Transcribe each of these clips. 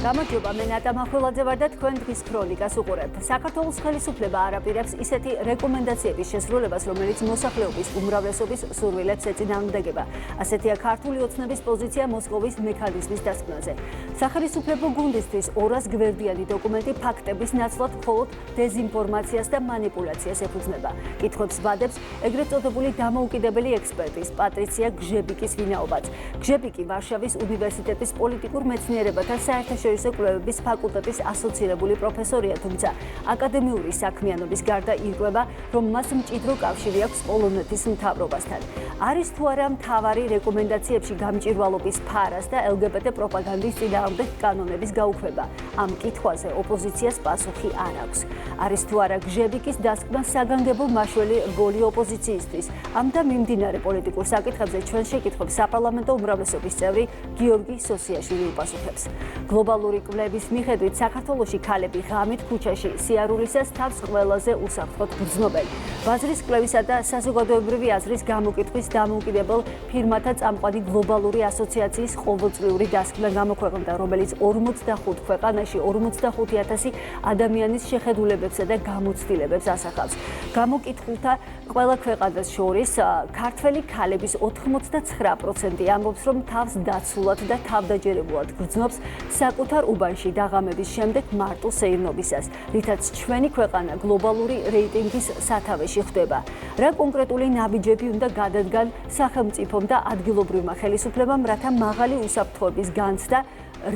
გამარჯობა, მე ნატა მახვილაძე ვარ და თქვენ დღის ქრონიკას უყურებთ. საქართველოს ხელისუფლება არ აპირებს ისეთი რეკომენდაციების შესრულებას, რომელიც მოსახლეობის უმრავლესობის სურვილებს ეწინააღმდეგება. ასეთია ქართული ოცნების პოზიცია მოსკოვის მექანიზმის დასკვნაზე. სახელმწიფო გუნდისთვის 200 გვერდიანი დოკუმენტი ფაქტების ნაცვლად მხოლოდ დეზინფორმაციას და მანიპულაციას ეფუძნება. კითხვებს ვადებს ეგრეთ წოდებული დამოუკიდებელი ექსპერტის პატრიცია გჟებიკის ვინაობაც. გჟებიკი ვარშავის უნივერსიტეტის პოლიტიკურ მეცნიერებათა საერთაშორისო კვლევების ფაკულტეტის ასოცირებული პროფესორია, თუმცა აკადემიური საქმიანობის გარდა ირკვევა, რომ მას მჭიდრო კავშირი აქვს პოლონეთის მთავრობასთან. არის თუ არა მთავარი რეკომენდაციებში გამჭვირვალობის ფარას და LGBT პროპაგანდის წინააღმდეგ კანონების გაუქმება? ამ კითხვაზე ოპოზიციას პასუხი არ აქვს. არის თუ არა გჟებიკის დასკვნა საგანგებო მაშველი რგოლი ოპოზიციისთვის? ამ და მიმდინარე პოლიტიკურ საკითხებზე ჩვენ შეკითხვებს საპარლამენტო უმრავლესობის წევრი გიორგი სოსიაშვილი უპასუხებს. გლობალური კვლევის მიხედვით საქართველოში ქალები ღამით ქუჩაში სიარულისას თავს ყველაზე უსაფრთხოდ გრძნობენ. ბაზრის კვლევისა და საზოგადოებრივი აზრის გამოკითხვის დამოუკიდებელ ფირმათა წამყვანი გლობალური ასოციაციის ყოველწლიური დასკვნა გამოქვეყნდა, რომელიც 45 ქვეყანაში 45,000 ადამიანის შეხედულებებსა და გამოცდილებებს ასახავს. გამოკითხულთა ყველა ქვეყანას შორის ქართველი ქალების 89% ამბობს, რომ თავს დაცულად და თავდაჯერებულად გრძნობს საკუთარ უბანში დაღამების შემდეგ მარტო სეირნობისას, რითაც ჩვენი ქვეყანა გლობალური რეიტინგის სათავეში ხვდება. რა კონკრეტული ნაბიჯები უნდა გადადგან სახელმწიფომ და ადგილობრივმა ხელისუფლებამ, რათა მაღალი უსაფრთხოების განცდა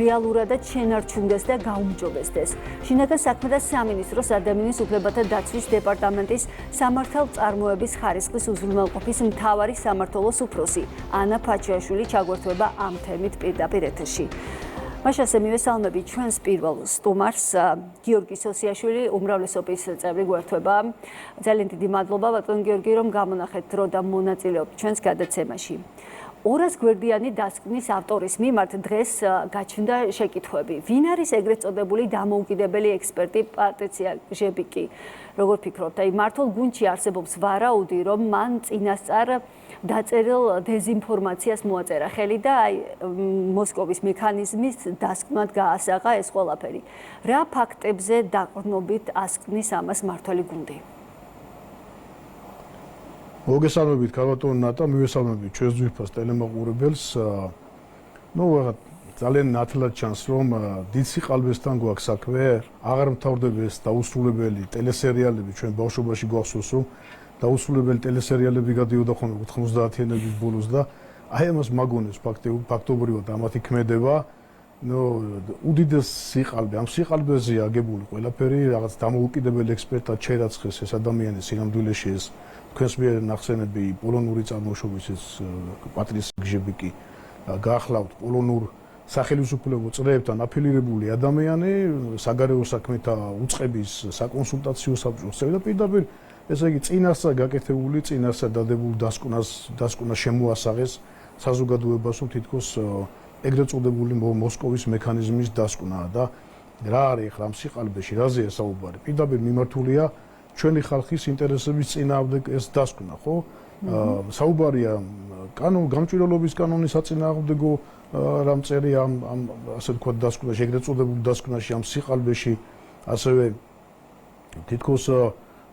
რეალურადაც შენარჩუნდეს და გაუმჯობესდეს. შინაგან საქმეთა სამინისტროს ადამიანის უფლებათა დაცვის დეპარტამენტის სამართალ-წარმოების ხარისხის უზრუნველყოფის მთავარი სამმართველოს უფროსი ანა ფაჩიაშვილი ჩაგვერთვება ამ თემით პირდაპირ ეთერში. მაშასე მივესალმები ჩვენს პირველ სტუმარს, გიორგი სოსიაშვილი, უმრავლესობის წევრი გვერთვება. ძალიან დიდი მადლობა, ბატონ გიორგი, რომ გამონახეთ დრო და მონაწილეობთ ჩვენს გადაცემაში. 200 გვერდიანი დასკვნის ავტორის მიმართ დღეს გაჩნდა შეკითხვები. ვინ არის ეგრეთ წოდებული დამოუკიდებელი ექსპერტი პატრიცია გჟებიკი? როგორ ფიქრობთ, აი მართლ გუნდში არსებობს ვარაუდი, რომ მან წინასწარ დაწერილ დეზინფორმაციას მოაწერა ხელი და აი მოსკოვის მექანიზმის დასკვნად გაასაღა ეს ყველაფერი. რა ფაქტებზე დაყრდნობით ასკნის ამას მართველი გუნდი? მოგესალმებით ქალბატონო ნატა, მივესალმებით ჩვენს ძვირფას ტელემოყურებელს. ძალიან ნათლად ჩანს, რომ დიდ სიყალბესთან გვაქვს საქმე, აღარ მთავრდება ეს დაუსრულებელი ტელესერიალები. ჩვენ ბავშვობაში გვახსოვს, რომ დაუსრულებელი ტელესერიალები გადიოდა ხოლმე 90-იანების ბოლოს და აი ამას მაგონებს ფაქტობრივად ამათი ქმედება. უდიდეს სიყალბე, ამ სიყალბეზე აგებული ყველაფერი რაღაც დამოუკიდებელ ექსპერტად ჩაირაცხეს ეს ადამიანი სინამდვილეში ეს თქვენს მიერ ნახსენები პოლონური წარმოშობის ეს პატრიცია გჟებიკი გაახლავთ პოლონურ სახელმწიფო წრეებთან აფილირებული ადამიანი, საგარეო საქმეთა უწყების საკონსულტაციო საბჭოს წევრი და პირდაპირ ესე იგი წინასწარ გაკეთებული, წინასწარ დადებულ დასკვნას შემოასაღეს საზოგადოებას, რომ თითქოს ეგრეთ წოდებული მოსკოვის მექანიზმის დასკვნაა და რა არის ახლა ამ სიყალბეში, რაზეა საუბარი? პირდაპირ მიმართულია ჩვენი ხალხის ინტერესების წინააღმდეგ ეს დასკვნა, ხო? საუბარია გამჭვირვალობის კანონის საწინააღმდეგო რამ წერია ამ ასე ვთქვათ დასკვნაში, ეგრეთ წოდებულ დასკვნაში, ამ სიყალბეში, ასევე თითქოს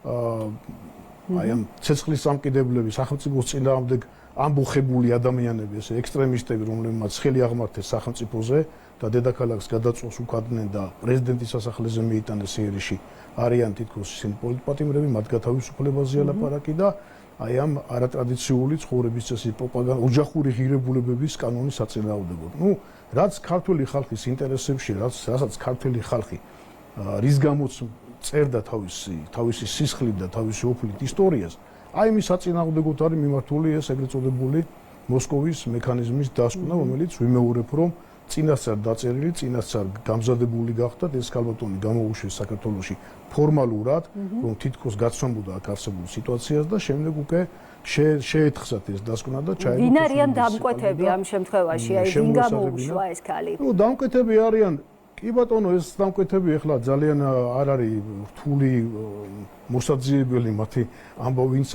აი ამ ცეცხლის სამკიდებლების სახელმწიფოს წინააღმდეგ ამბოხებული ადამიანები, ეს ექსტრემისტები, რომლებმაც ხელი აღმართეს სახელმწიფოზე და დედაქალაქს გადაწყვეტს უკადნენ და პრეზიდენტის სასახლეზე მიიტანეს იერიში, არიან თითქოს ისინი პოლიტპატიმრები, მათ გათავისუფლებაზეა ლაპარაკი და აი ამ არატრადიციული ცხოვრების წესის პროპაგანდა, ოჯახური ღირებულებების კანონის საწინააღმდეგოდ. რაც ქართული ხალხის ინტერესებში, რასაც ქართული ხალხი რის გამოც წერდა თავისი სისხლით და თავისი ოფლით ისტორიას, აი მის საწინააღმდეგოდ არის მიმართული ეს ეგრეთ წოდებული მოსკოვის მექანიზმის დასკვნა, რომელიც ვიმეორებ, რომ წინასწარ დაწერილი, წინასწარ გამზადებული გახდათ ეს ქალბატონი გამოუშვეს საქართველოში ფორმალურად, რომ თითქოს გაცნობოდა აქ არსებულ სიტუაციას და შემდეგ უკვე შეეთხსათ ეს დასკვნა და ჩაიგდო. ვინ არიან დამკვეთები ამ შემთხვევაში? აი ვინ გამოუშვა ეს ქალი? დამკვეთები არიან კი ბატონო, ეს დამკვეთები ახლა ძალიან არ არის რთული მოსაძიებელი მათი ამბავი, ვინც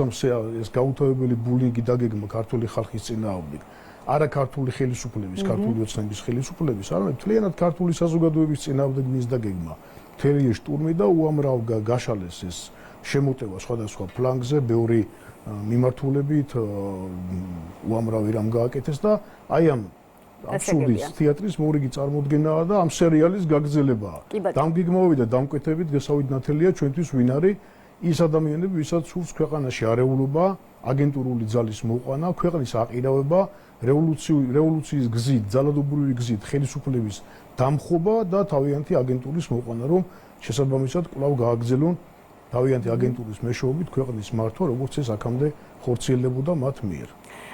ეს გაუთავებელი ბულინგი დაგეგმა ქართული ხალხის წინააღმდეგ. არა ქართული ხელისუფლების, ქართული ოცნების ხელისუფლების, არამედ მთლიანად ქართული საზოგადოების წინააღმდეგ მისდა გეგმა. მთელი შტურმი და უამრავ გაშალეს ეს შემოტევა სხვადასხვა ფლანგზე, ბევრი მიმართულებით უამრავი რამ გააკეთეს და აი ამ აბსურდის თეატრის მორიგი წარმოდგენაა და ამ სერიალის გაგრძელებაა. დამგეგმავები და დამკვეთებით გასავით ნათელია ჩვენთვის ვინ არის ის ადამიანები, ვისაც სურს ქვეყანაში არეულობა, აგენტურული ძალის მოყვანა, ქვეყნის აყირავება, რევოლუციის გზით, ძალადობრივი გზით ხელისუფლების დამხობა და თავიანთი აგენტურის მოყვანა, რომ შესაბამისად კვლავ გააგრძელონ თავიანთი აგენტურის მეშვეობით ქვეყნის მართვა, როგორც ეს აქამდე ხორციელებოდა მათ მიერ.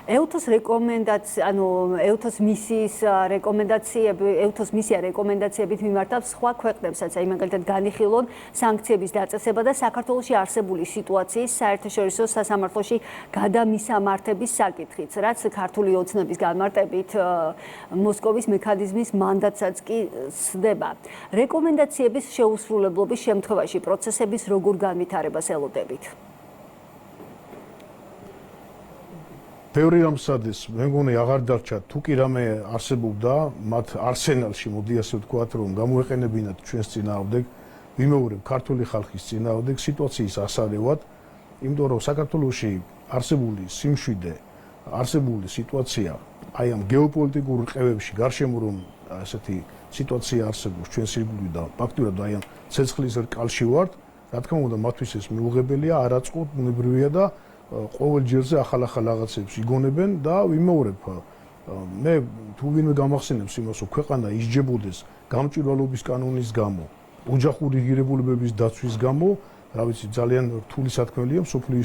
EUTOS რეკომენდაცია, EUTOS მისიის რეკომენდაციები, EUTOS მისია რეკომენდაციებით მიმართავს სხვა ქვეყნებსაც, აი მაგალითად განიხილონ სანქციების დაწესება და საქართველოში არსებული სიტუაციის საერთაშორისო სასამართლოში გადამისამართების საკითხიც, რაც ქართული ოცნების განმარტებით მოსკოვის მექანიზმის მანდატსაც კი სდება. რეკომენდაციების შეუსრულებლობის შემთხვევაში პროცესების როგორ განვითარებას ელოდებით? ბევრი რამ სადეს, მე მგონი აღარ დარჩა, თუ კი რამე არსებობდა მათ არსენალში, მოდი ასე ვთქვათ, რომ გამოეყენებინათ ჩვენს წინააღმდეგ, ვიმეორებ ქართული ხალხის წინააღმდეგ სიტუაციის ასარევად, იმიტომ რომ საქართველოში არსებული სიმშვიდე, არსებული სიტუაცია, აი ამ გეოპოლიტიკურ ყევებში გარშემო რომ ასეთი სიტუაცია არსებობს ჩვენს ირგვლივ და ფაქტურად აი ამ ცეცხლის რკალში ვართ, რა თქმა უნდა, მათთვის ეს მიუღებელია, არაწყოთ, ბუნებრივია და ყოველ ჯერზე ახალ-ახალ რაღაცებს იგონებენ და ვიმეორებ მე თუ ვინმე გამახსენებს იმას, რომ ქვეყანა ისჯებოდეს გამჭვირვალობის კანონის გამო, ოჯახური ღირებულებების დაცვის გამო, რა ვიცი, ძალიან რთული სათქმელია მსოფლიო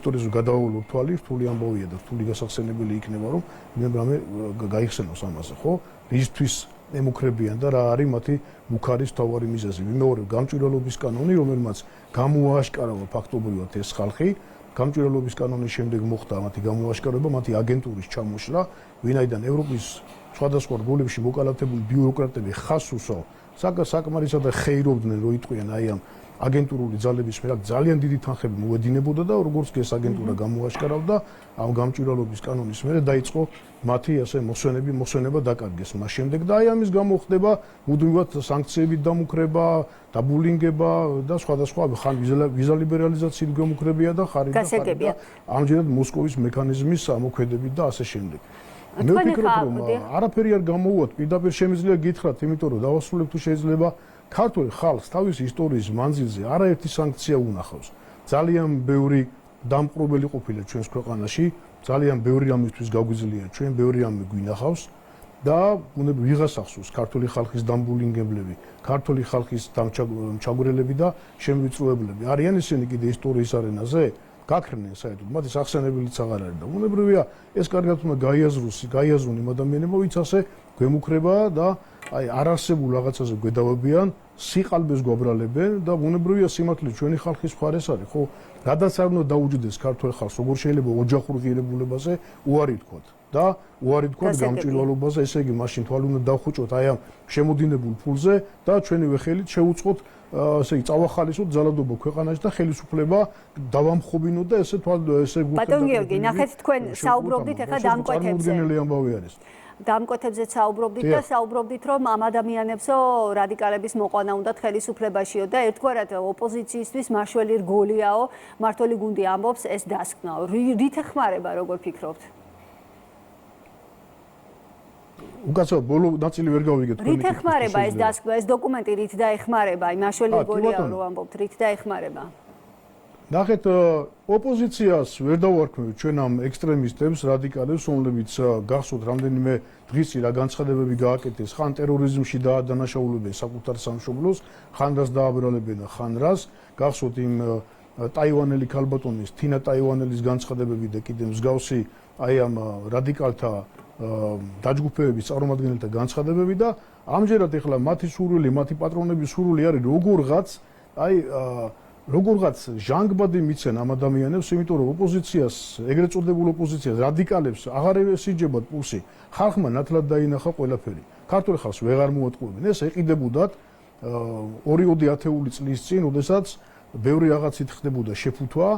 ისტორიის გადავალოთ თვალი, რთული ამბავია და რთული გასახსენებელი იქნება, რომ რამე გაიხსენოს ამაზე, ხო? რისთვის ემუქრებიან და რა არის მათი მუქარის თავარი მიზეზი. ვიმეორებ გამჭვირვალობის კანონი, რომელმაც გამოააშკარავა ფაქტობრივად ეს ხალხი, გამჭვირვალობის კანონის შემდეგ მოხდა მათი გამოაშკარება, მათი აგენტურის ჩამოშლა, ვინაიდან ევროპის სხვადასხვა რგოლებში მოკალათებული ბიუროკრატები ხასუსო საკმარისად და ხეირობდნენ, რომ იტყვიან აი ამ აგენტურული ძალების მიერ ძალიან დიდი თანხები მოედინებოდა და როგორც კი ეს აგენტურა გამოაშკარავდა, ამ გამჭვირვალობის კანონის მიერ დაიწყო მათი ასე მოსვენება დაკარგეს მას შემდეგ და აი ამის გამო ხდება მუდმივად სანქციებით დამუქრება, დაბულინგება და სხვადასხვა ხან ვიზა ლიბერალიზაციით გამუქრებია და ხარი და ამჯერად მოსკოვის მექანიზმის ამოქმედებით და ასე შემდეგ. მე ვფიქრობ, რომ არაფერი არ გამოუვათ, პირდაპირ შემიძლია გითხრათ, იმიტომ რომ დავასრულებ თუ შეიძლება ქართული ხალხს თავისი ისტორიის მანძილზე არაერთი სანქცია უნახავს. ძალიან ბევრი დამპყრობელი ყოფილა ჩვენს ქვეყანაში, ძალიან ბევრი რამისთვის გაგვიძლია ჩვენ, ბევრი რამე გვინახავს და ბუნებრივ ვიღას ახსოვს ქართული ხალხის დამბულინგებლები, ქართული ხალხის ჩაგვრელები და შემვიწროებლები. არიან ისინი კიდე ისტორიის არენაზე? გაქრნენ საერთოდ, მათი სახსენებელიც აღარ არის და ბუნებრივია ეს კარგად უნდა გაიაზრონ იმ ადამიანებმა, ვინც ასე გვემუქრება და აი არარსებულ რაღაცაზე გვედავებიან, სიყალბეს გვაბრალებენ და ბუნებრივია სიმართლე ჩვენი ხალხის მხარეს არის, ხო? რადგან არ უნდა დაუჯდეს ქართულ ხალხს, როგორ შეიძლება ოჯახურ ღირებულებაზე უარი თქვათ და უარი თქვათ გამჭვირვალობაზე, ესე იგი მაშინ თვალი უნდა დავხუჭოთ აი ამ შემოდინებულ ფულზე და ჩვენივე ხელით შევუწყოთ ასე იგი წავახალისოთ ძალადობა ქვეყანაში და ხელისუფლება დავამხობინოთ და ესე ბატონ გიორგი, ნახეთ თქვენ საუბრობდით ახლა დამკვეთებზე. დამკვეთებზე საუბრობდით და საუბრობდით, რომ ამ ადამიანებსო რადიკალების მოყვანა უნდათ ხელისუფლებაშიო და ერთგვარად ოპოზიციისთვის მაშველი რგოლიაო, მართველი გუნდი ამბობს ეს დასკვნაო. რით ეხმარება, როგორ ფიქრობთ? უკაცრავად ბოლო ნაწილი ვერ გავიგე თქვენი. რით ეხმარება ეს დასკვნა, ეს დოკუმენტი რით დაეხმარება, აი მაშველი რგოლიაო რო ამბობთ, რით დაეხმარება? ნახეთ, ოპოზიციას ვერ დავარქმევთ ჩვენ ამ ექსტრემისტებს, რადიკალებს, რომლებიც გახსოვთ რამდენიმე დღის წინ რა განცხადებები გააკეთეს, ხან ტერორიზმში დაადანაშაულებენ საკუთარ სამშობლოს, ხან რას დააბრალებენ, ხან რას. გახსოვთ იმ ტაივანელი ქალბატონის, თინა ტაივანელის განცხადებები და კიდე მსგავსი აი ამ რადიკალთა დაჯგუფების წარმომადგენელთა განცხადებები და ამჯერად ეხლა მათი სურვილი, მათი პატრონების სურვილი არის როგორღაც ჟანგბადი მიცენ ამ ადამიანებს, იმიტომ რომ ოპოზიციას, ეგრეთ წოდებულ ოპოზიციას, რადიკალებს აღარ ესიჯებათ პულსი. ხალხმა ნათლად დაინახა ყველაფერი. ქართული ხალხს ვეღარ მოატყუებენ. ეს ეყიდებოდათ 2-3 ათეული წლის წინ, როდესაც ბევრი რაღაცით ხდებოდა შეფუთვა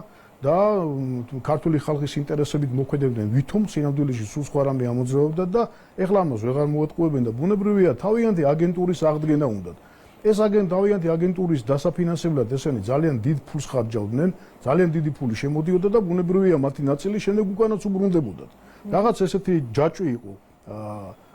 და ქართული ხალხის ინტერესებით მოქმედებდნენ, ვითომ სინამდვილეში სულ სხვა რამე ამოძრავებდათ და ეხლა ამას ვეღარ მოატყუებენ და ბუნებრივია თავიანთი აგენტურის აღდგენა უნდათ. ეს თავიანთი აგენტურის დასაფინანსებლად ესენი ძალიან დიდ ფულს ხარჯავდნენ, ძალიან დიდი ფული შემოდიოდა და ბუნებრივია მათი ნაწილი შემდეგ უკანაც უბრუნდებოდათ. რაღაც ესეთი ჯაჭვი იყო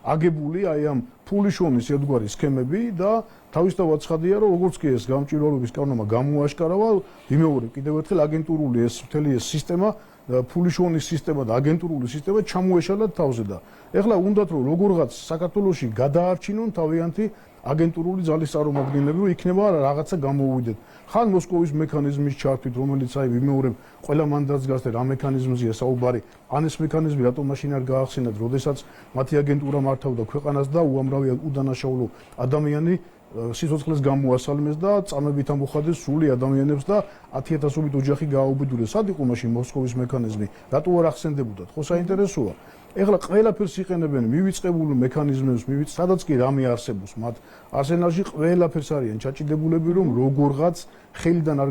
აგებული აი ამ ფულიშონის ერთგვარი სქემები და თავისთავად ცხადია რომ როგორც კი ეს გამჭვირვალობის კანონმა გამოაშკარავა, ვიმეორებ კიდევ ერთხელ აგენტურული ეს მთელი ეს სისტემა, ფულიშონის სისტემა და აგენტურული სისტემა ჩამოეშალათ თავზე და ეხლა უნდათ რომ როგორღაც საქართველოში გადაარჩინონ თავიანთი აგენტურული ძალის წარმომადგენლები, რომ იქნება რაღაცა გამოუვიდეთ. ხან მოსკოვის მექანიზმის ჩართვით, რომელიც აი ვიმეორებ, ყველა მანდატს გასდე რა მექანიზმზეა საუბარი, ან ეს მექანიზმი რატომ მაშინ არ გაახსენათ, როდესაც მათი აგენტურა მართავდა ქვეყანას და უამრავი udანაშაულო ადამიანი სიცოცხლეს გამოასალმეს და წამებით ამოხადეს სული ადამიანებს და 10,000-ობით ოჯახი გააუბედურეს. სად იყო მაშინ მოსკოვის მექანიზმი? რატო არ ახსენდებოდათ? ხო საინტერესოა. ეხლა ყველაფერს იყენებენ მივიწყებულ მექანიზმებს, სადაც კი რამე არსებობს, მათ არსენალში ყველაფერს არიან ჩაჭიდებულები, რომ როგორღაც ხელიდან არ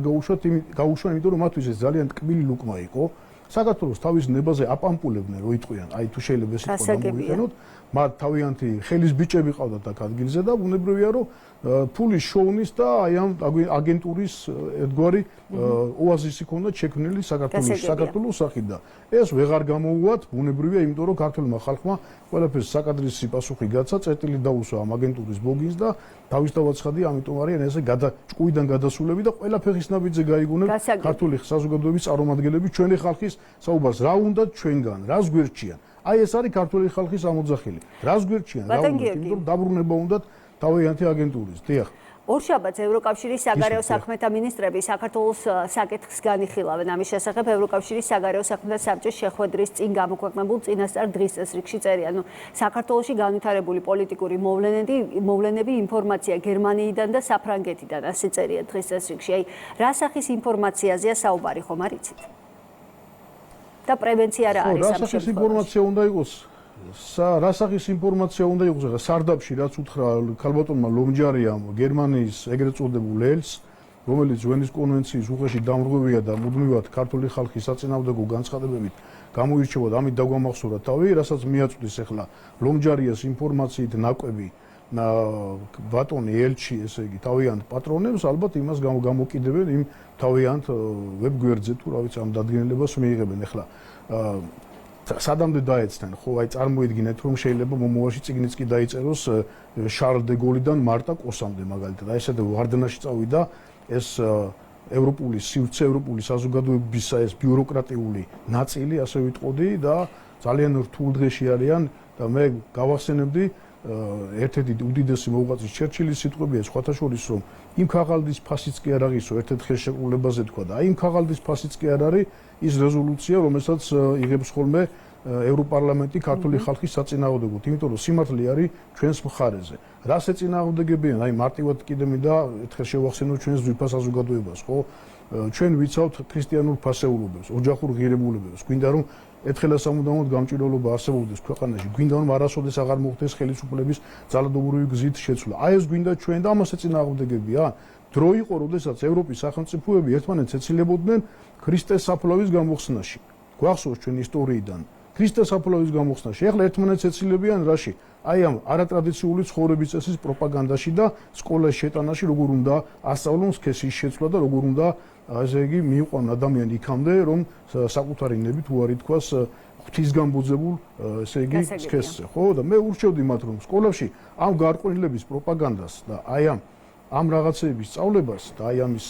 გაუშვან, იმიტომ რომ მათთვის ეს ძალიან ტკბილი ლუკმა იყო. საქართველოს თავის ნებაზე აპამპულებდნენ, რო იტყვიან, აი თუ შეიძლება ეს სიტყვა გამოვიყენოთ, მათ თავიანთი ხელის ბიჭები ყავდათ აქ ადგილზე და ბუნებრივია რომ ფულის შოუნის და აი ამ აგენტურის ერთგვარი ოაზისი ქონდა შექმნილი საქართველოს სახით და ეს ვეღარ გამოუვათ ბუნებრივია, იმიტომ რომ ქართულმა ხალხმა ყველაფერს საკადრისი პასუხი გაცა, წერტილი დაუსვა ამ აგენტურის ბოგინს და თავისთავად ცხადია, ამიტომ არიან ესე ჭკუიდან გადასულები და ყველა ფეხის ნაბიჯზე გაიგონებ ქართული საზოგადოების წარმომადგენლები ჩვენი ხალხის საუბარს რა უნდათ ჩვენგან, რას გვერდჩიან. აი ეს არის ქართული ხალხის ამოძახილი. რას გვერდჩიან, რა უნდათ, იმიტომ რომ დაბრუნება უნდათ თავიანთი აგენტურის. დიახ. ორშაბათს ევროკავშირის საგარეო საქმეთა მინისტრები საქართველოს საკითხს განიხილავენ. ამის შესახებ ევროკავშირის საგარეო საქმეთა საბჭოს შეხვედრის წინ გამოქვეყნებულ წინასწარ დღის წესრიგში წერია. საქართველოში განვითარებული პოლიტიკური მოვლენები ინფორმაცია გერმანიიდან და საფრანგეთიდან, ასე წერია დღის წესრიგში. აი, რა სახის ინფორმაციაზეა საუბარი, ხომ არ იცით? და პრევენცია რა არის ამ შემთხვევაში? ინფორმაცია უნდა იყოს რა სახის ინფორმაცია უნდა იყოს ახლა სარდაფში რაც უთხრა ქალბატონმა ლომჯარიამ გერმანიის ეგრეთ წოდებულ ელს რომელიც ვენის კონვენციის უხეში დამრღვევია და მუდმივად ქართული ხალხის საწინააღმდეგო განცხადებებით გამოირჩევა და ამით დაგვამახსოვრა თავი რასაც მიაწვდის ახლა ლომჯარიას ინფორმაციით ნაკვები ბატონი ელჩი ესე იგი თავიანთ პატრონებს ალბათ იმას გამოკიდებენ იმ თავიანთ ვებგვერდზე თუ რა ვიცი ამ დადგენილებას მიიღებენ ახლა სადამდე დაეცნენ ხო აი წარმოიდგინეთ რომ შეიძლება მომავალში წიგნიც კი დაიწეროს შარლ დე გოლიდან მარტა კოსამდე მაგალითად აი ესეთი ვარდნაში წავიდა ეს ევროპული სივრცე ევროპული საზოგადოების ეს ბიუროკრატიული ნაწილი ასე ვიტყოდი და ძალიან რთულ დღეში არიან და მე გავახსენებდი ერთ-ერთი უდიდესი მოღვაწის ჩერჩილის სიტყვებია სხვათა შორის რომ იმ ქაღალდის ფასიც კი არ აღისო ერთ-ერთ ხელშეკრულებაზე თქვა და აი იმ ქაღალდის ფასიც კი არ არის ის რეზოლუცია რომელსაც იღებს ხოლმე ევროპარლამენტი ქართული ხალხის საწინააღმდეგოდ იმიტომ რომ სიმართლე არის ჩვენს მხარეზე რას ეწინააღმდეგებიან აი მარტივად კიდე მინდა ერთხელ შევახსენოთ ჩვენს ძვირფას საზოგადოებას ხო ჩვენ ვიცავთ ქრისტიანულ ფასეულობებს ოჯახურ ღირებულებებს გვინდა რომ ერთხელ სამუდამოდ გამჭვირვალობა არსებობდეს ქვეყანაში გვინდა რომ არასოდეს აღარ მოხდეს ხელისუფლების ძალადობრივი გზით შეცვლა აი ეს გვინდა ჩვენ და ამას ეწინააღმდეგებია დრო იყო როდესაც ევროპის სახელმწიფოები ერთმანეთს ეცილებოდნენ ქრისტეს საფლავის გამოხსნაში გვახსოვს ჩვენ ისტორიიდან ქრისტეს საფლავის გამოხსნაში ახლა ერთმანეთს ეცილებიან რაში აი ამ არატრადიციული ცხოვრების წესის პროპაგანდაში და სკოლის შეტანაში როგორ უნდა ასწავლონ სქესის შეცვლა და როგორ უნდა ასე იგი მიიყვანონ ადამიანი იქამდე რომ საკუთარი ნებით უარი თქვას ღვთისგამბოძებულ ესე იგი სქესზე ხო და მე ურჩევდი მათ რომ სკოლებში ამ გარყვნილების პროპაგანდას და აი ამ რაღაცეების სწავლებას და აი ამის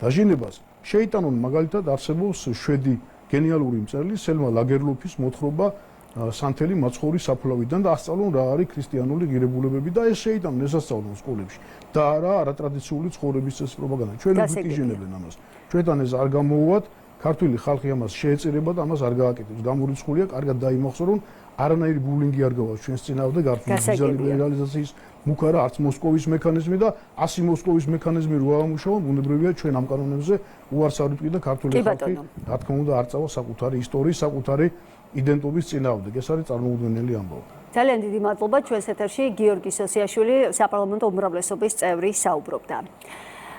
დაჟინებას შეიტანონ მაგალითად არსებობს შვედი გენიალური მწერალი სელმა ლაგერლოფის მოთხრობა სანთელი მაცხოვრის საფლავიდან და ასწავლონ რა არის ქრისტიანული ღირებულებები და ეს შეიტანონ ესასწავლონ სკოლებში და არა არატრადიციული ცხოვრების წესის პროპაგანდა ჩვენ ვიტიჟენებენ ამას ჩვენთან ეს არ გამოუვათ ქართული ხალხი ამას შეეწირება და ამას არ გააკეთებს გამორიცხულია კარგად დაიმახსოვრონ არანაირი ბულინგი არ გავა ჩვენს წინააღმდეგ გართული ლიბერალიზაციის მუქარა არც მოსკოვის მექანიზმი და 100 მოსკოვის მექანიზმი რო ამუშავა ბუნებრივია ჩვენ ამ კანონებზე უარს არ ვიტყვი და ქართული ხალხი რა თქმა უნდა არ წავა საკუთარი ისტორიის საკუთარი იდენტობის წინააღმდეგ ეს არის წარმოუდგენელი ამბავი ძალიან დიდი მადლობა ჩვენს ეთერში გიორგი სოსიაშვილი საპარლამენტო უმრავლესობის წევრი საუბრობდა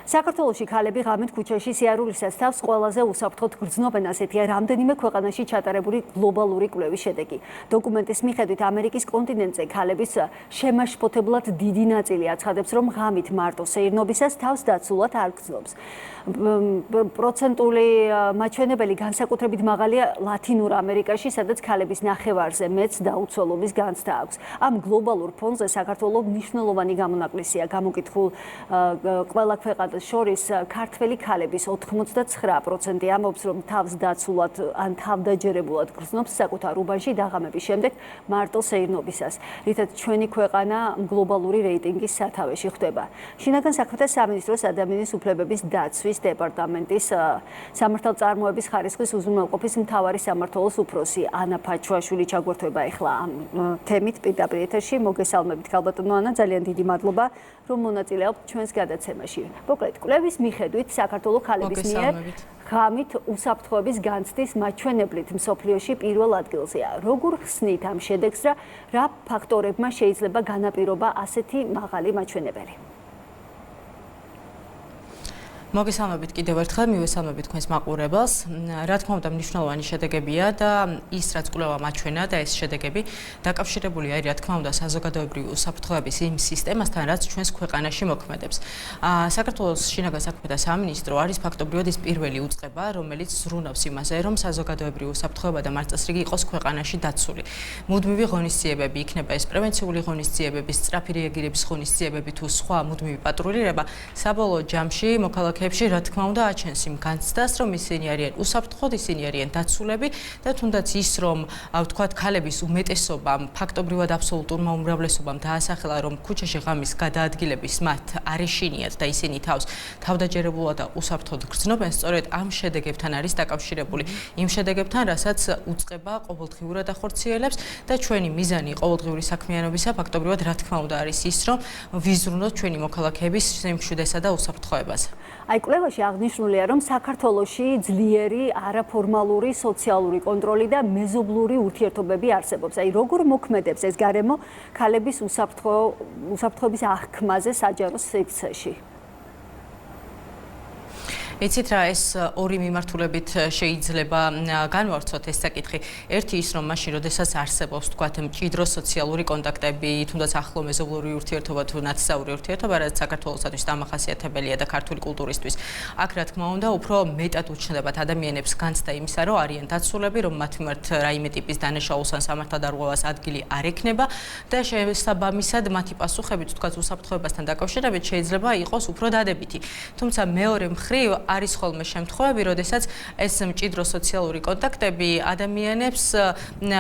საქართველოში ქალები ღამით ქუჩაში სიარულისას თავს ყველაზე უსაფრთხოდ გრძნობენ, ასეთია რამდენიმე ქვეყანაში ჩატარებული გლობალური კვლევის შედეგი. დოკუმენტის მიხედვით ამერიკის კონტინენტზე ქალების შემაშფოთებლად დიდი ნაწილი აცხადებს, რომ ღამით მარტო სეირნობისას თავს დაცულად არ გრძნობს. პროცენტული მაჩვენებელი განსაკუთრებით მაღალია ლათინურ ამერიკაში, სადაც ქალების ნახევარზე მეც დაუცველობის განცდა აქვს. ამ გლობალურ ფონზე საქართველოს მნიშვნელოვანი გამონაკლისია. გამოკითხულ ყველა ქვეყანას შორის ქართველი ქალების 89% ამბობს, რომ თავს დაცულად ან თავდაჯერებულად გრძნობს საკუთარ უბანში დაღამების შემდეგ მარტო სეირნობისას, რითაც ჩვენი ქვეყანა გლობალური რეიტინგის სათავეში ხვდება. შინაგან საქმეთა სამინისტროს ადამიანის უფლებების დაცვის დეპარტამენტის სამართალწარმოების ხარისხის უზრუნველყოფის მთავარი სამმართველოს უფროსი ანა ფაჩუაშვილი ჩაგვერთვება ახლა ამ თემით პირდაპირ ეთერში. მოგესალმებით ქალბატონო ანა, ძალიან დიდი მადლობა, რომ მონაწილეობთ ჩვენს გადაცემაში. მოკლედ, კვლევის მიხედვით საქართველოს ქალების მიერ ღამით უსაფრთხოების განცდის მაჩვენებლით მსოფლიოში პირველ ადგილზეა. როგორ ხსნით ამ შედეგს და რა ფაქტორებმა შეიძლება განაპირობა ასეთი მაღალი მაჩვენებელი? მოგესალმებით კიდევ ერთხელ, მივესალმებით თქვენს მაყურებელს. რა თქმა უნდა, მნიშვნელოვანი შედეგებია და ის რაც კვლევა მაჩვენა და ეს შედეგები დაკავშირებულია, რა თქმა უნდა, საზოგადოებრივი უსაფრთხოების იმ სისტემასთან, რაც ჩვენს ქვეყანაში მოქმედებს. საქართველოს შინაგან საქმეთა სამინისტრო არის ფაქტობრივად ის პირველი უწყება, რომელიც ზრუნავს იმაზე, რომ საზოგადოებრივი უსაფრთხოება და მარწესრიგი იყოს ქვეყანაში დაცული. მუდმივი ღონისძიებები, იქნება ეს პრევენციული ღონისძიებები, სწრაფი რეაგირების ღონისძიებები თუ სხვა მუდმივი პატრულირება, საბოლოო ჯამში მოქალაქეებში რა თქმა უნდა აჩენს იმ განცდას, რომ ისინი არიან უსაფრთხოდ, ისინი არიან დაცულები და თუნდაც ის, რომ ვთქვათ, ქალების უმეტესობამ, ფაქტობრივად აბსოლუტურმა უმრავლესობამ დაასახელა, რომ ქუჩაში ღამის გადაადგილების მათ არ ეშინიათ და ისინი თავს თავდაჯერებულად და უსაფრთხოდ გრძნობენ, სწორედ ამ შედეგებთან არის დაკავშირებული. იმ შედეგებთან, რასაც უწყება ყოველდღიურად ახორციელებს და ჩვენი მიზანი ყოველდღიური საქმიანობისა ფაქტობრივად რა თქმა უნდა არის ის, რომ ვიზრუნოთ ჩვენი მოქალაქეების სიმშვიდესა და უსაფრთხოებას. აი, კვლევაში აღნიშნულია, რომ საქართველოში ძლიერი არაფორმალური სოციალური კონტროლი და მეზობლური ურთიერთობები არსებობს. აი, როგორ მოქმედებს ეს გარემო ქალების უსაფრთხოების აღქმაზე საჯარო სივრცეში? იცით რა, ეს ორი მიმართულებით შეიძლება განვავრცოთ ეს საკითხი. ერთი ის, რომ მაშინ, როდესაც არსებობს, თქვათ, მჭიდრო სოციალური კონტაქტები, თუნდაც ახლო მეზობლური ურთიერთობა თუ ნათესაური ურთიერთობა, რაც საქართველოსთვის დამახასიათებელია და ქართული კულტურისთვის. აქ, რა თქმა უნდა, უფრო მეტად უჩნდებათ ადამიანებს განცდა იმისა, რომ არიან დაცულები, რომ მათ მიმართ რაიმე ტიპის დანაშაულს ან სამართალდარღვევას ადგილი არ ექნება და შესაბამისად მათი პასუხები, თქვათ, უსაფრთხოებასთან დაკავშირებით შეიძლება იყოს უფრო დადებითი. თუმცა მეორე მხრივ არის ხოლმე შემთხვევები, როდესაც ეს მჭიდრო სოციალური კონტაქტები ადამიანებს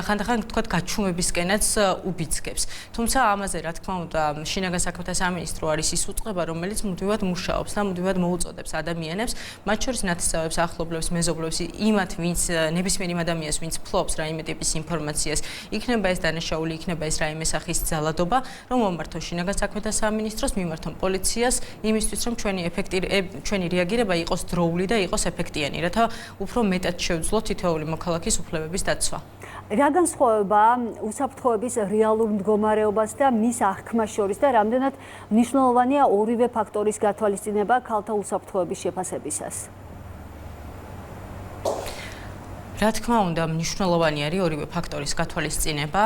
ხანდახან თქვათ გაჩუმებისკენაც უბიძგებს. თუმცა ამაზე რა თქმა უნდა შინაგან საქმეთა სამინისტრო არის ის უწყება, რომელიც მუდმივად მუშაობს და მუდმივად მოუწოდებს ადამიანებს, მათ შორის ნათესავებს, ახლობლებს, მეზობლებს, იმათ, ვინც ნებისმიერ იმ ადამიანს, ვინც ფლობს რაიმე ტიპის ინფორმაციას, იქნება ეს დანაშაული, იქნება ეს რაიმე სახის ძალადობა, რომ მომართონ შინაგან საქმეთა სამინისტროს, მიმართონ პოლიციას, იმისთვის რომ ჩვენი რეაგირება იყოს დროული და იყოს ეფექტიანი, რათა უფრო მეტად შევძლოთ თითოეული მოქალაქის უფლებების დაცვა. რა განსხვავება უსაფრთხოების რეალურ მდგომარეობას და მის აღქმას შორის და რამდენად მნიშვნელოვანია ორივე ფაქტორის გათვალისწინება ქალთა უსაფრთხოების შეფასებისას? რა თქმა უნდა, მნიშვნელოვანი არის ორივე ფაქტორის გათვალისწინება.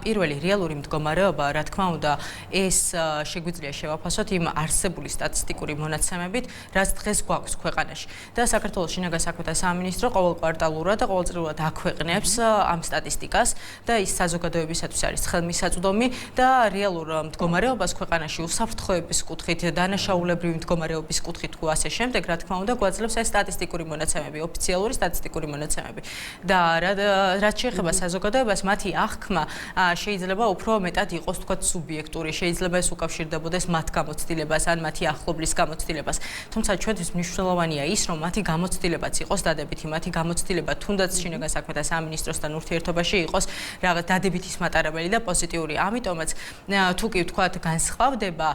პირველი რეალური მდგომარეობა, რა თქმა უნდა, ეს შეგვიძლია შევაფასოთ იმ არსებული სტატისტიკური მონაცემებით, რაც დღეს გვაქვს ქვეყანაში. და საქართველოს შინაგან საქმეთა სამინისტრო ყოველკვარტალურად და ყოველწლიურად აქვეყნებს ამ სტატისტიკას და ის საზოგადოებისათვის არის ხელმისაწვდომი და რეალურ მდგომარეობას ქვეყანაში უსაფრთხოების კუთხით, დანაშაულებრივი მდგომარეობის კუთხით თუ ასე შემდეგ, რა თქმა უნდა, გვაძლევს ეს სტატისტიკური მონაცემები, ოფიციალური სტატისტიკური მონაცემები. და რაც შეეხება საზოგადოებას, მათი აღქმა შეიძლება უფრო მეტად იყოს თქვათ სუბიექტური, შეიძლება ეს უკავშირდებოდეს მათ გამოცდილებას ან მათი ახლობლის გამოცდილებას. თუმცა ჩვენთვის მნიშვნელოვანია ის, რომ მათი გამოცდილებაც იყოს დადებითი, მათი გამოცდილება თუნდაც შინაგან საქმეთა სამინისტროსთან ურთიერთობაში იყოს რაღაც დადებითის მატარებელი და პოზიტიური. ამიტომაც თუ კი ვთქვათ განსხვავდება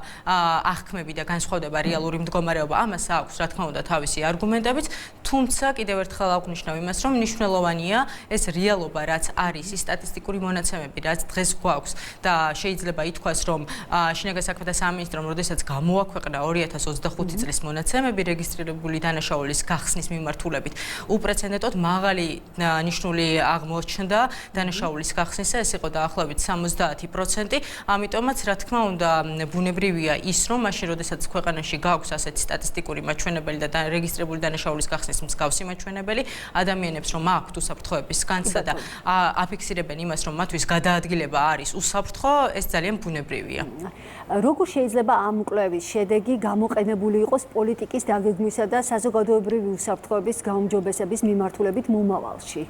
აღქმები და განსხვავდება რეალური მდგომარეობა, ამას აქვს რა თქმა უნდა თავისი არგუმენტებიც, თუმცა კიდევ ერთხელ აღვნიშნავ იმას, რომ მნიშვნელოვანია ეს რეალობა, რაც არის, ის სტატისტიკური მონაცემები, რაც დღეს გვაქვს და შეიძლება ითქვას, რომ შინაგან საქმეთა სამინისტრომ, როდესაც გამოაქვეყნა 2025 წლის მონაცემები რეგისტრირებული დანაშაულის გახსნის მიმართულებით, უპრეცედენტოდ მაღალი ნიშნული აღმოჩნდა დანაშაულის გახსნისა, ეს იყო დაახლოებით 70%, ამიტომაც რა თქმა უნდა ბუნებრივია ის, რომ მაშინ როდესაც ქვეყანაში გაქვს ასეთი სტატისტიკური მაჩვენებელი და რეგისტრირებული დანაშაულის გახსნის მსგავსი მაჩვენებელი, ადამიანებს რომ აქვთ უსაფრთხოების განცდა და აფიქსირებენ იმას, რომ მათთვის გადაადგილება არის უსაფრთხო, ეს ძალიან ბუნებრივია. როგორ შეიძლება ამ კვლევის შედეგი გამოყენებული იყოს პოლიტიკის დაგეგმვისა და საზოგადოებრივი უსაფრთხოების გაუმჯობესების მიმართულებით მომავალში?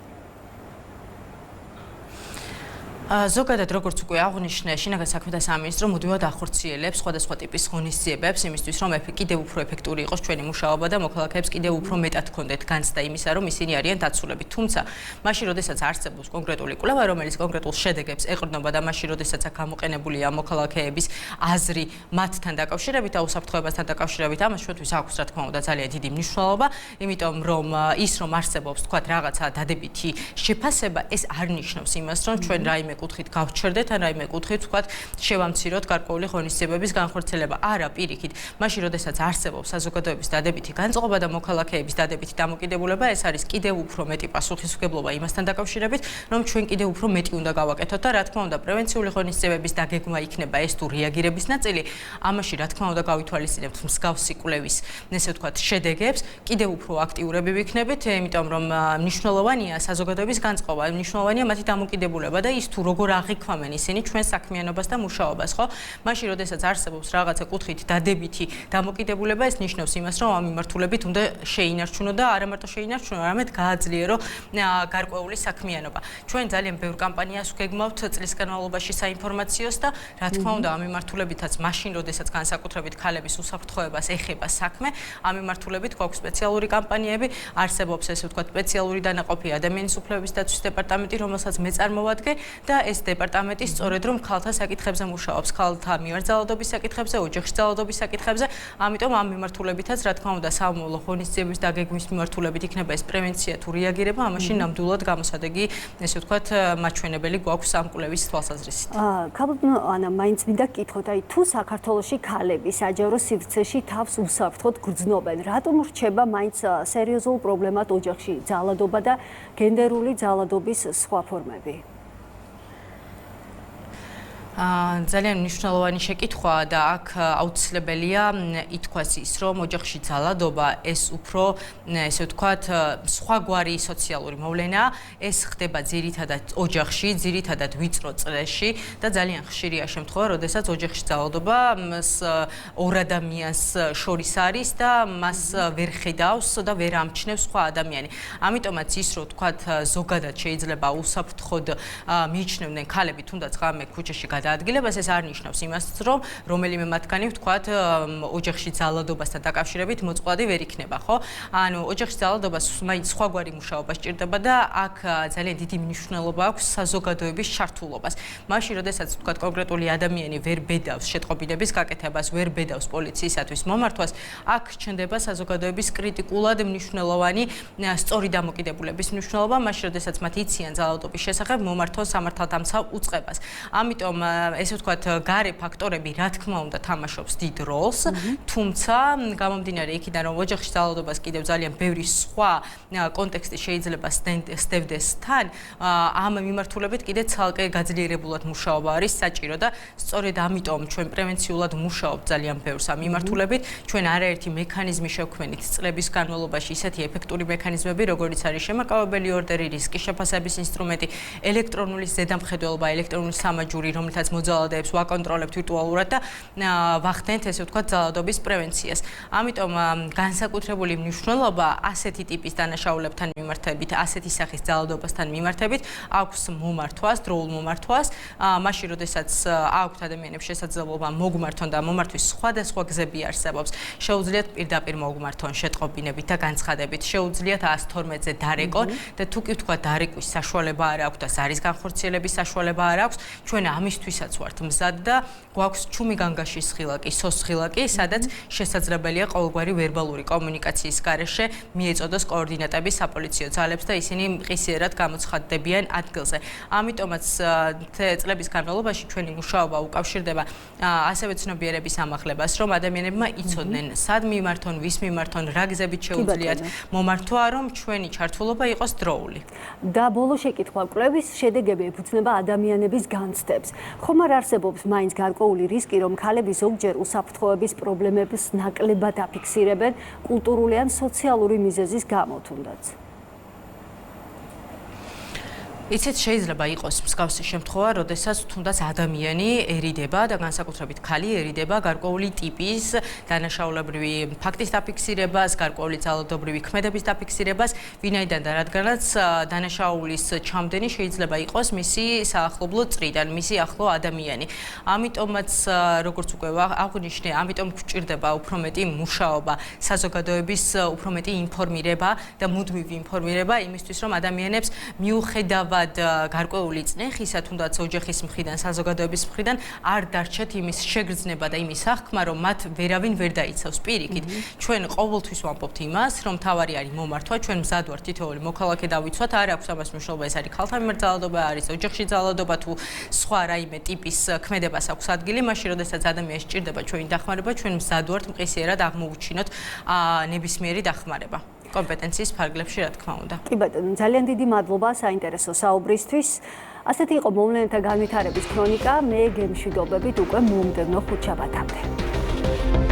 ზოგადად როგორც უკვე აღნიშნე, შინაგან საქმეთა სამინისტრო მუდმივად ახორციელებს სხვადასხვა ტიპის ღონისძიებებს იმისთვის, რომ კიდევ უფრო ეფექტური იყოს ჩვენი მუშაობა და მოქალაქეებს კიდევ უფრო მეტად ჰქონდეთ განცდა იმისა, რომ ისინი არიან დაცულები. თუმცა, მაშინ როდესაც არსებობს კონკრეტული კვლევა, რომელიც კონკრეტულ შედეგებს ეყრდნობა და მაშინ როდესაც გამოყენებულია მოქალაქეების აზრი მათთან დაკავშირებით და უსაფრთხოებასთან დაკავშირებით, ამას ჩვენთვის აქვს რა თქმა უნდა ძალიან დიდი მნიშვნელობა, იმიტომ რომ ის რომ არსებობს თქვათ რაღაცა დადებითი შეფასება, ეს არ ნიშნავს იმას, რომ ჩვენ რაიმე კუთხით გავჩერდეთ ან რაიმე კუთხით ვთქვათ შევამციროთ გარკვეული ღონისძიებების განხორციელება. არა, პირიქით, მაშინ როდესაც არსებობს საზოგადოების დადებითი განწყობა და მოქალაქეების დადებითი დამოკიდებულება, ეს არის კიდევ უფრო მეტი პასუხისმგებლობა იმასთან დაკავშირებით, რომ ჩვენ კიდევ უფრო მეტი უნდა გავაკეთოთ და რა თქმა უნდა პრევენციული ღონისძიებების დაგეგმა იქნება ეს თუ რეაგირების ნაწილი. ამაში რა თქმა უნდა გავითვალისწინებთ მსგავსი კვლევის, ესე ვთქვათ, შედეგებს, კიდევ უფრო აქტიურები ვიქნებით, იმიტომ რომ მნიშვნელოვანია საზოგადოების განწყობა, მნიშვნელოვანია მათი დამოკიდებულება და ის თუ როგორ აღიქვამენ ისინი ჩვენ საქმიანობას და მუშაობას, ხო? მაშინ როდესაც არსებობს რაღაცა კუთხით დადებითი დამოკიდებულება, ეს ნიშნავს იმას, რომ ამ მიმართულებით უნდა შეინარჩუნო და არა მარტო შეინარჩუნო, არამედ გააძლიერო გარკვეული საქმიანობა. ჩვენ ძალიან ბევრ კამპანიას ვგეგმავთ წლის განმავლობაში საინფორმაციოს და რა თქმა უნდა ამ მიმართულებითაც მაშინ როდესაც განსაკუთრებით ქალების უსაფრთხოებას ეხება საქმე, ამ მიმართულებით გვაქვს სპეციალური კამპანიები, არსებობს ესე ვთქვათ სპეციალური დანაყოფი ადამიანის უფლებების დაცვის დეპარტამენტი, რომელსაც მე წარმოვადგე და ეს დეპარტამენტი სწორედ რომ ქალთა საკითხებზე მუშაობს, ქალთა მიერ ძალადობის საკითხებზე, ოჯახში ძალადობის საკითხებზე, ამიტომ ამ მიმართულებითაც რა თქმა უნდა სამომავლო ღონისძიების დაგეგმვის მიმართულებით იქნება ეს პრევენცია თუ რეაგირება, ამაში ნამდვილად გამოსადეგი, ესე ვთქვათ, მაჩვენებელი გვაქვს ამ კვლევის თვალსაზრისით. ანა, მაინც მინდა გკითხოთ, აი თუ საქართველოში ქალები საჯარო სივრცეში თავს უსაფრთხოდ გრძნობენ, რატომ რჩება მაინც სერიოზულ პრობლემად ოჯახში ძალადობა და გენდერული ძალადობის სხვა ფორმები? ძალიან მნიშვნელოვანი შეკითხვაა და აქ აუცილებელია ითქვას ის, რომ ოჯახში ძალადობა ეს უფრო, ესე ვთქვათ, სხვაგვარი სოციალური მოვლენაა. ეს ხდება ძირითადად ოჯახში, ძირითადად ვიწრო წრეში და ძალიან ხშირია შემთხვევა, როდესაც ოჯახში ძალადობა ორ ადამიანს შორის არის და მას ვერ ხედავს და ვერ ამჩნევს სხვა ადამიანი. ამიტომაც ის, რომ ვთქვათ, ზოგადად შეიძლება უსაფრთხოდ მიიჩნევდნენ ქალები, თუნდაც ღამე ქუჩაში ადგილებას ეს არ ნიშნავს იმას, რომ რომელიმე მათგანი ვთქვათ ოჯახში ძალადობასთან დაკავშირებით მოწყვლადი ვერ იქნება, ხო? ანუ ოჯახში ძალადობას მაინც სხვაგვარი მუშაობა სჭირდება და აქ ძალიან დიდი მნიშვნელობა აქვს საზოგადოების ჩართულობას. მაშინ, როდესაც ვთქვათ კონკრეტული ადამიანი ვერ ბედავს შეტყობინების გაკეთებას, ვერ ბედავს პოლიციისათვის მომართვას, აქ ჩნდება საზოგადოების კრიტიკულად მნიშვნელოვანი სწორი დამოკიდებულების მნიშვნელობა, მაშინ, როდესაც მათ იციან ძალადობის შესახებ მომართვას სამართალდამცავ უწყებას. ამიტომ ესე ვთქვათ, გარე ფაქტორები რა თქმა უნდა თამაშობს დიდ როლს, თუმცა გამომდინარე იქიდან, რომ ოჯახში ძალადობას კიდევ ძალიან ბევრი სხვა კონტექსტი შეიძლება სტევდეს თან, ამ მიმართულებით კიდე ცალკე გაძლიერებულად მუშაობა არის საჭირო და სწორედ ამიტომ ჩვენ პრევენციულად მუშაობთ ძალიან ბევრს ამ მიმართულებით, ჩვენ არაერთი მექანიზმი შევქმნით წლების განმავლობაში, ისეთი ეფექტური მექანიზმები, როგორიც არის შემაკავებელი ორდერი, რისკის შეფასების ინსტრუმენტი, ელექტრონული ზედამხედველობა, ელექტრონული სამაჯური, რომელთაც მოძალადეებს ვაკონტროლებთ ვირტუალურად და ვახდენთ ესე ვთქვათ ძალადობის პრევენციას. ამიტომ განსაკუთრებული მნიშვნელობა ასეთი ტიპის დანაშაულებთან მიმართებით, ასეთი სახის ძალადობასთან მიმართებით აქვს მომართვას, დროულ მომართვას, მაშინ როდესაც აქვთ ადამიანებს შესაძლებლობა მოგმართონ და მომართვის სხვადასხვა გზები არსებობს. შეუძლიათ პირდაპირ მოგმართონ შეტყობინებით და განცხადებით, შეუძლიათ 112-ზე დარეკონ და თუ კი ვთქვათ დარეკვის საშუალება არ აქვს და ზარის განხორციელების საშუალება არ აქვს, ჩვენ ამისთვის იმისთვისაც ვართ მზად და გვაქვს ჩუმი განგაშის ხილაკი, სოს ხილაკი, სადაც შესაძლებელია ყოველგვარი ვერბალური კომუნიკაციის გარეშე მიეწოდოს კოორდინატები საპოლიციო ძალებს და ისინი მყისიერად გამოცხადდებიან ადგილზე. ამიტომაც წლების განმავლობაში ჩვენი მუშაობა უკავშირდება ასევე ცნობიერების ამაღლებას, რომ ადამიანებმა იცოდნენ, სად მიმართონ, ვის მიმართონ, რა გზებით შეუძლიათ მომართვა, რომ ჩვენი ჩართულობა იყოს დროული. და ბოლო შეკითხვა, კვლევის შედეგები ეფუძნება ადამიანების განცდებს. ხომ არ არსებობს მაინც გარკვეული რისკი, რომ ქალები ზოგჯერ უსაფრთხოების პრობლემებს ნაკლებად აფიქსირებენ კულტურული ან სოციალური მიზეზის გამო თუნდაც? იცით, შეიძლება იყოს მსგავსი შემთხვევა, როდესაც თუნდაც ადამიანიერიდება და განსაკუთრებით ქალიერიდება გარკვეული ტიპის დანაშაულებრივი ფაქტის დაფიქსირებას, გარკვეული ძალადობრივი ქმედების დაფიქსირებას, ვინაიდან და რადგანაც დანაშაულის ჩამდენი შეიძლება იყოს მისი საახლობლო წრიდან, მისი ახლო ადამიანი. ამიტომაც, როგორც უკვე აღვნიშნე, ამიტომ გვჭირდება უფრო მეტი მუშაობა, საზოგადოების უფრო მეტი ინფორმირება და მუდმივი ინფორმირება იმისთვის, რომ ადამიანებს მიუხედავად გარკვეული წნეხისა, თუნდაც ოჯახის მხრიდან, საზოგადოების მხრიდან არ დარჩეთ იმის შეგრძნება და იმის აღქმა, რომ მათ ვერავინ ვერ დაიცავს პირიქით. ჩვენ ყოველთვის ვამბობთ იმას, რომ თავარი არის მომართვა, ჩვენ მზად ვართ თითოეული მოქალაქე დავიცვათ, არ აქვს ამას მნიშვნელობა, ეს არის ქალთან მიმართ ძალადობა, არის ოჯახში ძალადობა თუ სხვა რაიმე ტიპის ქმედებას აქვს ადგილი, მაშინ როდესაც ადამიანს სჭირდება ჩვენი დახმარება, ჩვენ მზად ვართ მყისიერად აღმოუჩინოთ ნებისმიერი დახმარება. კომპეტენციის ფარგლებში, რა თქმა უნდა. კი ბატონო, ძალიან დიდი მადლობა საინტერესო საუბრისთვის. ასეთი იყო მოვლენათა განვითარების ქრონიკა. მე გემშვიდობებით უკვე მომდევნო ხუთშაბათამდე.